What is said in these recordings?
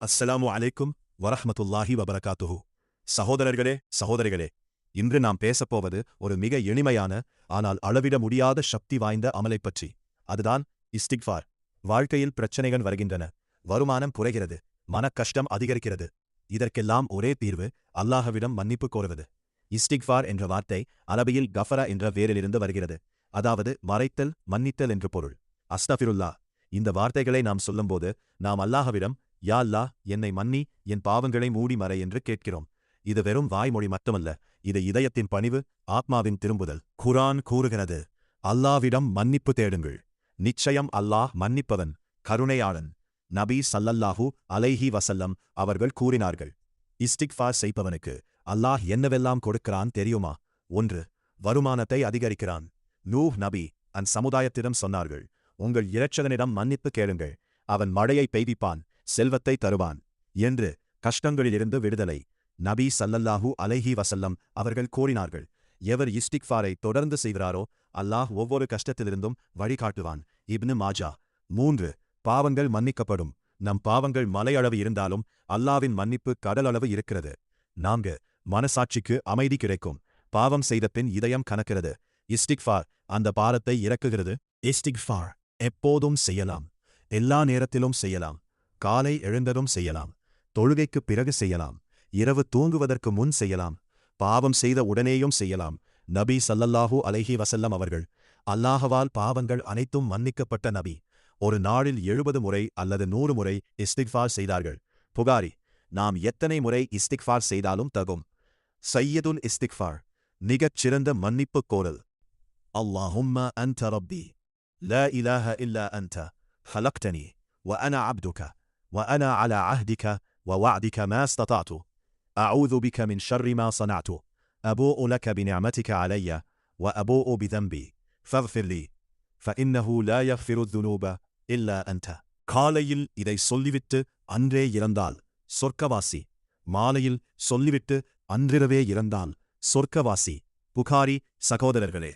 அஸ்ஸலாமு அலைக்கும் வரஹ்மத்துல்லாஹி வபரகாத்துஹு. சகோதரர்களே, சகோதரிகளே, இன்று நாம் பேசப்போவது ஒரு மிக எளிமையான ஆனால் அளவிட முடியாத சக்தி வாய்ந்த அமலைப் பற்றி. அதுதான் இஸ்திக்ஃபார். வாழ்க்கையில் பிரச்சனைகள் வருகின்றன, வருமானம் குறைகிறது, மனக்கஷ்டம் அதிகரிக்கிறது. இதற்கெல்லாம் ஒரே தீர்வு அல்லாஹ்விடம் மன்னிப்பு கோருவது. இஸ்திக்ஃபார் என்ற வார்த்தை அரபியில் கஃபரா என்ற வேரிலிருந்து வருகிறது. அதாவது மறைத்தல், மன்னித்தல் என்று பொருள். அஸ்தஃபிருல்லா. இந்த வார்த்தைகளை நாம் சொல்லும்போது நாம் அல்லாஹ்விடம், யா அல்லாஹ், என்னை மன்னி, என் பாவங்களை மூடி மறை என்று கேட்கிறோம். இது வெறும் வாய்மொழி மட்டுமல்ல, இது இதயத்தின் பணிவு, ஆத்மாவின் திரும்புதல். குர்ஆன் கூறுகிறது, அல்லாஹ்விடம் மன்னிப்பு தேடுங்கள், நிச்சயம் அல்லாஹ் மன்னிப்பவன், கருணையாளன். நபி ஸல்லல்லாஹு அலைஹி வஸல்லம் அவர்கள் கூறினார்கள், இஸ்திக்ஃபார் செய்பவனுக்கு அல்லாஹ் என்னவெல்லாம் கொடுக்கிறான் தெரியுமா? 1. வருமானத்தை அதிகரிக்கிறான். நூஹ் நபி சமுதாயத்திடம் சொன்னார்கள், உங்கள் இரட்சகனிடம் மன்னிப்பு கேளுங்கள், அவன் மழையை பெய்விப்பான், செல்வத்தை தருவான் என்று. கஷ்டங்களிலிருந்து விடுதலை. நபி ஸல்லல்லாஹு அலைஹி வஸல்லம் அவர்கள் கூறினார்கள், எவர் இஸ்திக்ஃபாரை தொடர்ந்து செய்கிறாரோ அல்லாஹ் ஒவ்வொரு கஷ்டத்திலிருந்தும் வழிகாட்டுவான். இப்னு மாஜா. 3. பாவங்கள் மன்னிக்கப்படும். நம் பாவங்கள் மலையளவு இருந்தாலும் அல்லாவின் மன்னிப்பு கடலளவு இருக்கிறது. 4. மனசாட்சிக்கு அமைதி கிடைக்கும். பாவம் செய்த பின் இதயம் கனக்கிறது. இஸ்திக்ஃபார் அந்த பாரத்தை இறக்குகிறது. இஸ்திக்ஃபார் எப்போதும் செய்யலாம், எல்லா நேரத்திலும் செய்யலாம். காலை எழுந்ததும் செய்யலாம், தொழுகைக்குப் பிறகு செய்யலாம், இரவு தூங்குவதற்கு முன் செய்யலாம், பாவம் செய்த உடனேயும் செய்யலாம். நபி ஸல்லல்லாஹு அலைஹி வஸல்லம் அவர்கள் அல்லாஹ்வால் பாவங்கள் அனைத்தும் மன்னிக்கப்பட்ட நபி. ஒரு நாளில் 70 முறை அல்லது 100 முறை இஸ்திக்ஃபார் செய்தார்கள். புகாரி. நாம் எத்தனை முறை இஸ்திக்ஃபார் செய்தாலும் தகும். சய்யதுல் இஸ்திக்ஃபார், மிகச் சிறந்த மன்னிப்புக் கோரல். அல்லாஹும்ம அன்த ரப்பி, லா இலாஹ இல்லா அன்த, ஹலக்தனி وأنا عبدك وأنا على عهدك ووعدك ما استطعت أعوذ بك من شر ما صنعت أبوء لك بنعمتك علي وأبوء بذنبي فاغفر لي فإنه لا يغفر الذنوب إلا أنت. காலையில் இதை சொல்லிவிட்டு அன்றே இறந்தால் சொர்க்கவாசி. மாலையில் சொல்லிவிட்டு அன்றிரவே இறந்தால் சொர்க்கவாசி. புகாரி. சகோதரர்களே,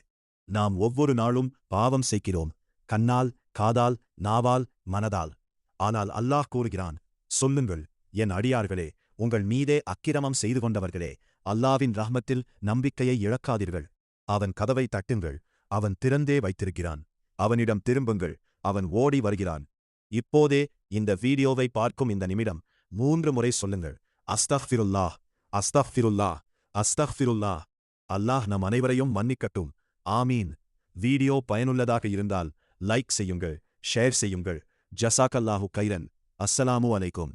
நாம் ஒவ்வொரு நாளும் பாவம் செய்கிறோம், கண்ணால், காதால், நாவால், மனதால். ஆனால் அல்லாஹ் கூறுகிறான், சொல்லுங்கள் என் அடியார்களே, உங்கள் மீதே அக்கிரமம் செய்து கொண்டவர்களே, அல்லாவின் ரஹ்மத்தில் நம்பிக்கையை இழக்காதீர்கள். அவன் கதவை தட்டுங்கள், அவன் திறந்தே வைத்திருக்கிறான். அவனிடம் திரும்புங்கள், அவன் ஓடி வருகிறான். இப்போதே இந்த வீடியோவை பார்க்கும் இந்த நிமிடம் 3 முறை சொல்லுங்கள், அஸ்தக்ஃபிருல்லாஹ், அஸ்தக்ஃபிருல்லாஹ், அஸ்தக்ஃபிருல்லாஹ். அல்லாஹ் நம் அனைவரையும் மன்னிக்கட்டும். ஆமீன். வீடியோ பயனுள்ளதாக இருந்தால் லைக் செய்யுங்கள், ஷேர் செய்யுங்கள். ஜஸாக்கல்லாஹு கைரன். அஸ்ஸலாமு அலைக்கும்.